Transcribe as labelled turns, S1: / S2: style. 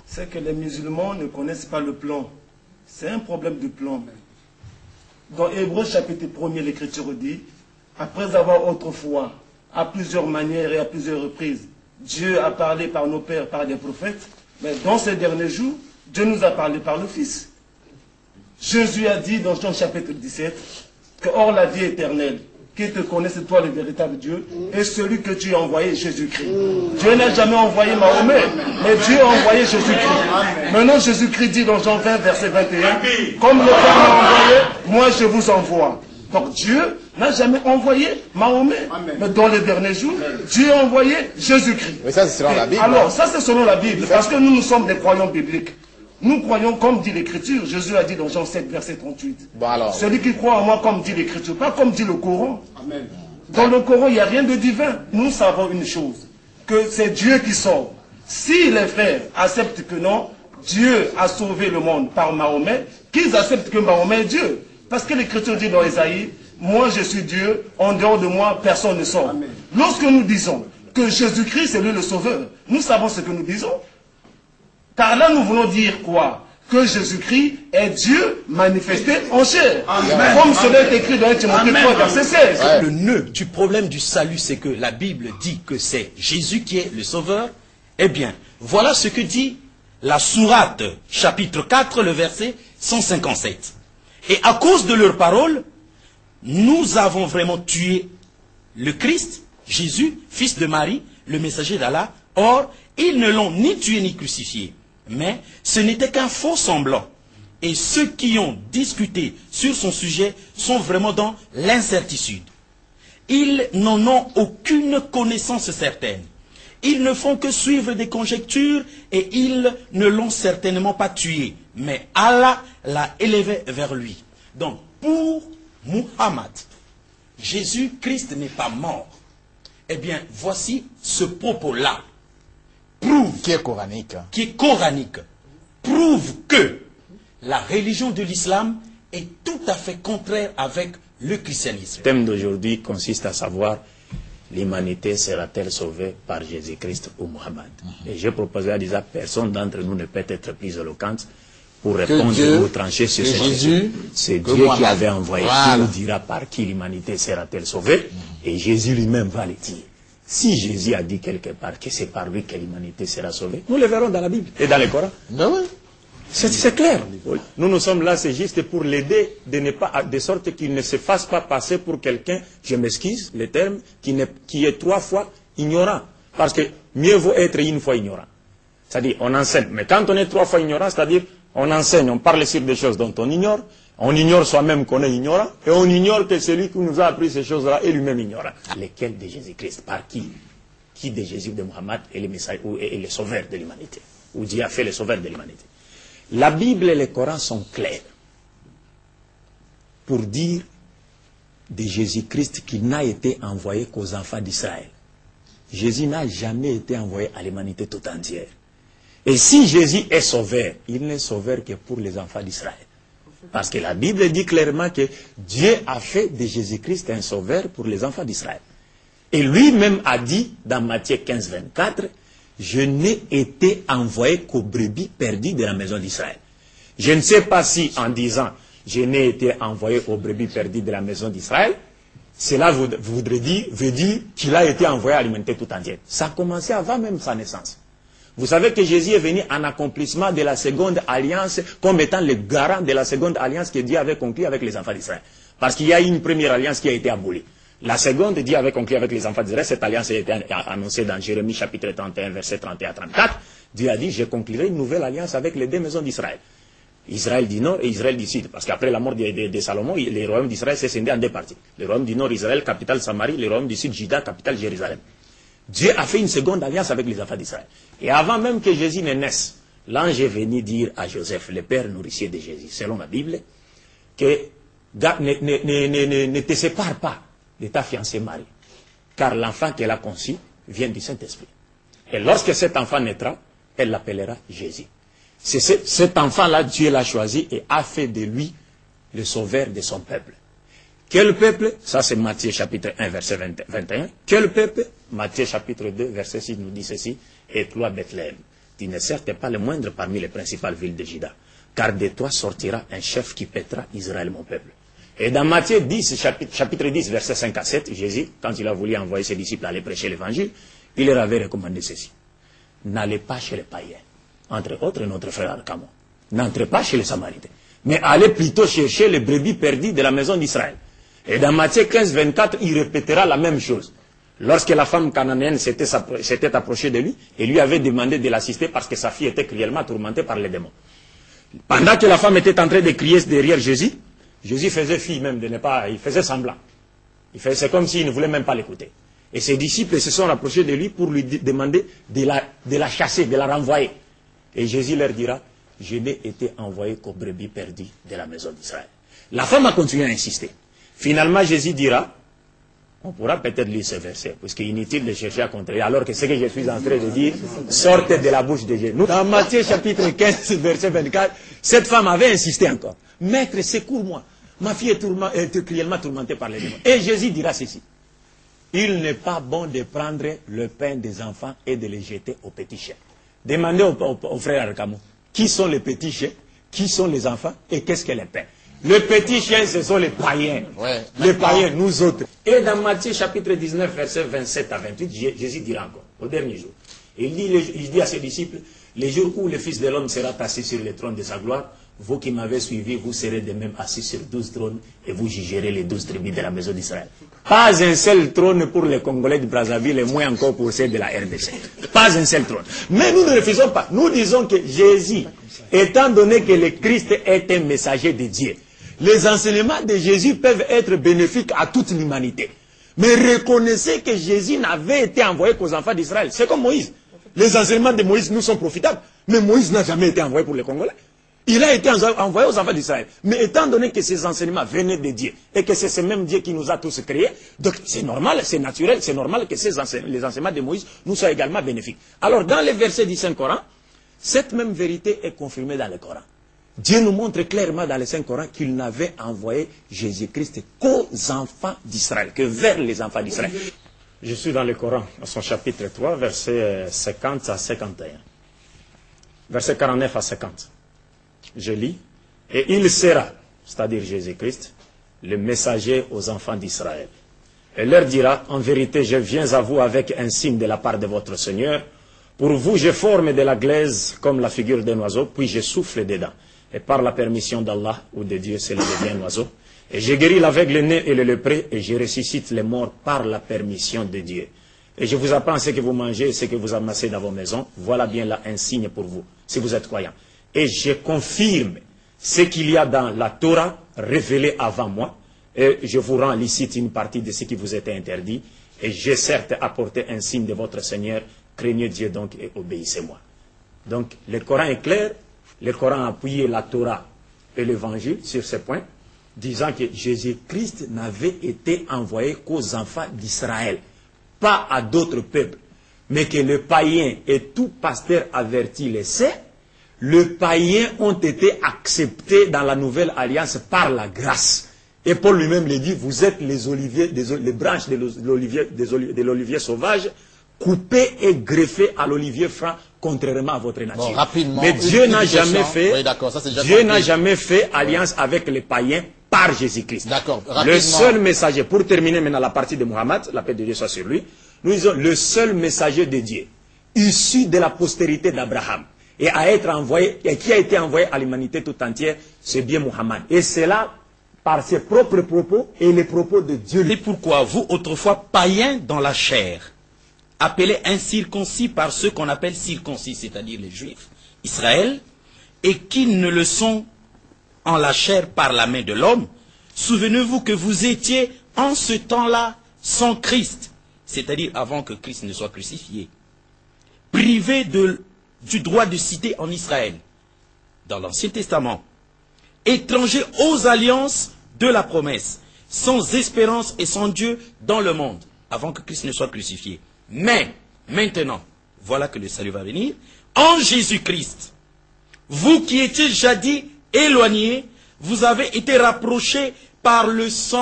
S1: C'est que les musulmans ne connaissent pas le plan. C'est un problème de plan. Dans Hébreux chapitre 1er, l'Écriture dit, après avoir autrefois, à plusieurs manières et à plusieurs reprises, Dieu a parlé par nos pères, par des prophètes, mais dans ces derniers jours, Dieu nous a parlé par le Fils. Jésus a dit dans Jean chapitre 17, que hors la vie éternelle, qui te connaisse toi le véritable Dieu, et celui que tu as envoyé, Jésus-Christ. Dieu n'a jamais envoyé Mahomet, mais Dieu a envoyé Jésus-Christ. Maintenant, Jésus-Christ dit dans Jean 20, verset 21, comme le Père m'a envoyé, moi je vous envoie. Donc Dieu n'a jamais envoyé Mahomet. Mais dans les derniers jours, Dieu a envoyé Jésus-Christ.
S2: Mais ça, c'est selon la Bible.
S1: Alors, ça c'est selon la Bible, parce que nous sommes des croyants bibliques. Nous croyons comme dit l'Écriture. Jésus a dit dans Jean 7, verset 38.
S2: Bon, alors.
S1: Celui qui croit en moi comme dit l'Écriture, pas comme dit le Coran.
S3: Amen.
S1: Dans le Coran, il n'y a rien de divin. Nous savons une chose, que c'est Dieu qui sauve. Si les frères acceptent que non, Dieu a sauvé le monde par Mahomet, qu'ils acceptent que Mahomet est Dieu. Parce que l'Écriture dit dans Ésaïe, moi je suis Dieu, en dehors de moi, personne ne sauve.
S3: Amen.
S1: Lorsque nous disons que Jésus-Christ est lui le sauveur, nous savons ce que nous disons. Par là, nous voulons dire quoi? Que Jésus-Christ est Dieu manifesté en chair. Amen. Comme cela est écrit dans 1 Timothée 3, verset 16.
S4: Ouais. Le nœud du problème du salut, c'est que la Bible dit que c'est Jésus qui est le sauveur. Eh bien, voilà ce que dit la sourate, chapitre 4, le verset 157. Et à cause de leurs paroles, nous avons vraiment tué le Christ, Jésus, fils de Marie, le messager d'Allah. Or, ils ne l'ont ni tué ni crucifié. Mais ce n'était qu'un faux semblant. Et ceux qui ont discuté sur son sujet sont vraiment dans l'incertitude. Ils n'en ont aucune connaissance certaine. Ils ne font que suivre des conjectures et ils ne l'ont certainement pas tué. Mais Allah l'a élevé vers lui. Donc, pour Muhammad, Jésus-Christ n'est pas mort. Eh bien, voici ce propos-là. Prouve,
S2: Qui est coranique.
S4: qui est coranique, prouve que la religion de l'islam est tout à fait contraire avec le christianisme.
S5: Le thème d'aujourd'hui consiste à savoir l'humanité sera-t-elle sauvée par Jésus-Christ ou Mohammed. Et j'ai proposé à dire personne d'entre nous ne peut être plus éloquente pour répondre ou trancher sur cette question. C'est Dieu qui avait envoyé, qui nous dira par qui l'humanité sera-t-elle sauvée, et Jésus lui-même va le dire. Si Jésus a dit quelque part que c'est par lui que l'humanité sera sauvée, nous le verrons dans la Bible et dans le Coran.
S2: Ben oui.
S5: C'est clair. Nous sommes là, c'est juste pour l'aider de sorte qu'il ne se fasse pas passer pour quelqu'un, je m'excuse le terme, qui est 3 fois ignorant. Parce que mieux vaut être une fois ignorant. C'est-à-dire, on enseigne. Mais quand on est 3 fois ignorant, c'est-à-dire, on enseigne, on parle sur des choses dont on ignore soi-même qu'on est ignorant, et on ignore que celui qui nous a appris ces choses-là est lui-même ignorant. Lesquelles de Jésus-Christ? Par qui? Qui de Jésus, de Mohammed est le messager, ou est le sauveur de l'humanité? Ou Dieu a fait le sauveur de l'humanité? La Bible et le Coran sont clairs pour dire de Jésus-Christ qu'il n'a été envoyé qu'aux enfants d'Israël. Jésus n'a jamais été envoyé à l'humanité tout entière. Et si Jésus est sauveur, il n'est sauveur que pour les enfants d'Israël. Parce que la Bible dit clairement que Dieu a fait de Jésus-Christ un sauveur pour les enfants d'Israël. Et lui-même a dit dans Matthieu 15, 24, je n'ai été envoyé qu'aux brebis perdues de la maison d'Israël. Je ne sais pas si en disant je n'ai été envoyé aux brebis perdues de la maison d'Israël, cela veut dire qu'il a été envoyé à l'humanité tout entière. Ça a commencé avant même sa naissance. Vous savez que Jésus est venu en accomplissement de la seconde alliance comme étant le garant de la seconde alliance que Dieu avait conclue avec les enfants d'Israël. Parce qu'il y a eu une première alliance qui a été abolie. La seconde, Dieu avait conclu avec les enfants d'Israël. Cette alliance a été annoncée dans Jérémie chapitre 31, verset 31 à 34. Dieu a dit, je conclurai une nouvelle alliance avec les 2 maisons d'Israël. Israël du nord et Israël du sud. Parce qu'après la mort de Salomon, le royaume d'Israël s'est scindé en 2 parties. Le royaume du nord, Israël, capitale Samarie. Le royaume du sud, Juda, capitale Jérusalem. Dieu a fait une seconde alliance avec les enfants d'Israël. Et avant même que Jésus ne naisse, l'ange est venu dire à Joseph, le père nourricier de Jésus, selon la Bible, que ne te sépare pas de ta fiancée Marie, car l'enfant qu'elle a conçu vient du Saint-Esprit. Et lorsque cet enfant naîtra, elle l'appellera Jésus. C'est cet enfant-là, Dieu l'a choisi et a fait de lui le sauveur de son peuple. Quel peuple? Ça c'est Matthieu chapitre 1 verset 21. Quel peuple? Matthieu chapitre 2 verset 6 nous dit ceci. Et toi Bethléem, tu ne certes pas le moindre parmi les principales villes de Juda, car de toi sortira un chef qui paîtra Israël, mon peuple. Et dans Matthieu 10, chapitre 10, versets 5 à 7, Jésus, quand il a voulu envoyer ses disciples aller prêcher l'évangile, il leur avait recommandé ceci. N'allez pas chez les païens, entre autres notre frère Arcamon. N'entrez pas chez les Samaritains, mais allez plutôt chercher les brebis perdues de la maison d'Israël. Et dans Matthieu 15, 24, il répétera la même chose. Lorsque la femme cananéenne s'était approchée de lui et lui avait demandé de l'assister parce que sa fille était cruellement tourmentée par les démons. Pendant que la femme était en train de crier derrière Jésus, Jésus faisait fi même de ne pas, il faisait semblant. C'est comme s'il ne voulait même pas l'écouter. Et ses disciples se sont rapprochés de lui pour lui demander de la chasser, de la renvoyer. Et Jésus leur dira, je n'ai été envoyé qu'aux brebis perdues de la maison d'Israël. La femme a continué à insister. Finalement, Jésus dira, on pourra peut-être lire ce verset, parce qu'il est inutile de chercher à contrer, alors que ce que je suis en train de dire, sortez de la bouche de Jésus. Dans Matthieu chapitre 15, verset 24, cette femme avait insisté encore. Maître, secours-moi. Ma fille est cruellement tourmentée par les démons. Et Jésus dira ceci. Il n'est pas bon de prendre le pain des enfants et de les jeter aux petits chiens. Demandez au frère Arcamon, qui sont les petits chiens, qui sont les enfants et qu'est-ce que les pains. Les petits chiens, ce sont les païens. Ouais, les païens, nous autres. Et dans Matthieu chapitre 19, versets 27 à 28, Jésus dira encore, au dernier jour. Il dit à ses disciples, les jours où le Fils de l'homme sera assis sur le trône de sa gloire, vous qui m'avez suivi, vous serez de même assis sur 12 trônes et vous jugerez les 12 tribus de la maison d'Israël. Pas un seul trône pour les Congolais de Brazzaville et moins encore pour ceux de la RDC. Pas un seul trône. Mais nous ne refusons pas. Nous disons que Jésus, étant donné que le Christ est un messager de Dieu, les enseignements de Jésus peuvent être bénéfiques à toute l'humanité. Mais reconnaissez que Jésus n'avait été envoyé qu'aux enfants d'Israël. C'est comme Moïse. Les enseignements de Moïse nous sont profitables. Mais Moïse n'a jamais été envoyé pour les Congolais. Il a été envoyé aux enfants d'Israël. Mais étant donné que ces enseignements venaient de Dieu, et que c'est ce même Dieu qui nous a tous créés, donc c'est normal, c'est naturel, c'est normal que les enseignements de Moïse nous soient également bénéfiques. Alors dans les versets du Saint-Coran, cette même vérité est confirmée dans le Coran. Dieu nous montre clairement dans le Saint-Coran qu'il n'avait envoyé Jésus-Christ qu'aux enfants d'Israël, que vers les enfants d'Israël. Je suis dans le Coran, dans son chapitre 3, versets 50 à 51. Versets 49 à 50. Je lis. Et il sera, c'est-à-dire Jésus-Christ, le messager aux enfants d'Israël. Et leur dira, en vérité, je viens à vous avec un signe de la part de votre Seigneur. Pour vous, je forme de la glaise comme la figure d'un oiseau, puis je souffle dedans. Et par la permission d'Allah ou de Dieu, cela devient un oiseau. Et je guéris l'aveugle-né et le lépreux, et je ressuscite les morts par la permission de Dieu. Et je vous apprends ce que vous mangez et ce que vous amassez dans vos maisons. Voilà bien là un signe pour vous, si vous êtes croyants. Et je confirme ce qu'il y a dans la Torah révélé avant moi. Et je vous rends licite une partie de ce qui vous était interdit. Et j'ai certes apporté un signe de votre Seigneur. Craignez Dieu donc et obéissez-moi. Donc le Coran est clair. Le Coran a appuyé la Torah et l'Évangile sur ce point, disant que Jésus-Christ n'avait été envoyé qu'aux enfants d'Israël, pas à d'autres peuples, mais que le païen et tout pasteur averti le sait, les païens ont été acceptés dans la nouvelle alliance par la grâce. Et Paul lui-même le dit, vous êtes les oliviers, les branches de l'olivier sauvage, coupées et greffées à l'olivier franc, contrairement à votre nature. Bon,
S2: rapidement,
S5: mais Dieu n'a jamais fait,
S2: oui,
S5: Dieu n'a jamais fait alliance avec les païens par Jésus-Christ.
S2: D'accord.
S5: Le seul messager, pour terminer maintenant la partie de Mohammed, la paix de Dieu soit sur lui, nous disons le seul messager de Dieu, issu de la postérité d'Abraham, et qui a été envoyé à l'humanité tout entière, c'est bien Mohammed. Et c'est là, par ses propres propos et les propos de Dieu.
S4: C'est pourquoi vous, autrefois païens dans la chair, appelés incirconcis par ceux qu'on appelle circoncis, c'est-à-dire les Juifs, Israël, et qui ne le sont en la chair par la main de l'homme, souvenez-vous que vous étiez en ce temps-là sans Christ, c'est-à-dire avant que Christ ne soit crucifié, privés du droit de cité en Israël, dans l'Ancien Testament, étrangers aux alliances de la promesse, sans espérance et sans Dieu dans le monde, avant que Christ ne soit crucifié. Mais, maintenant, voilà que le salut va venir, en Jésus-Christ, vous qui étiez jadis éloignés, vous avez été rapprochés par le sang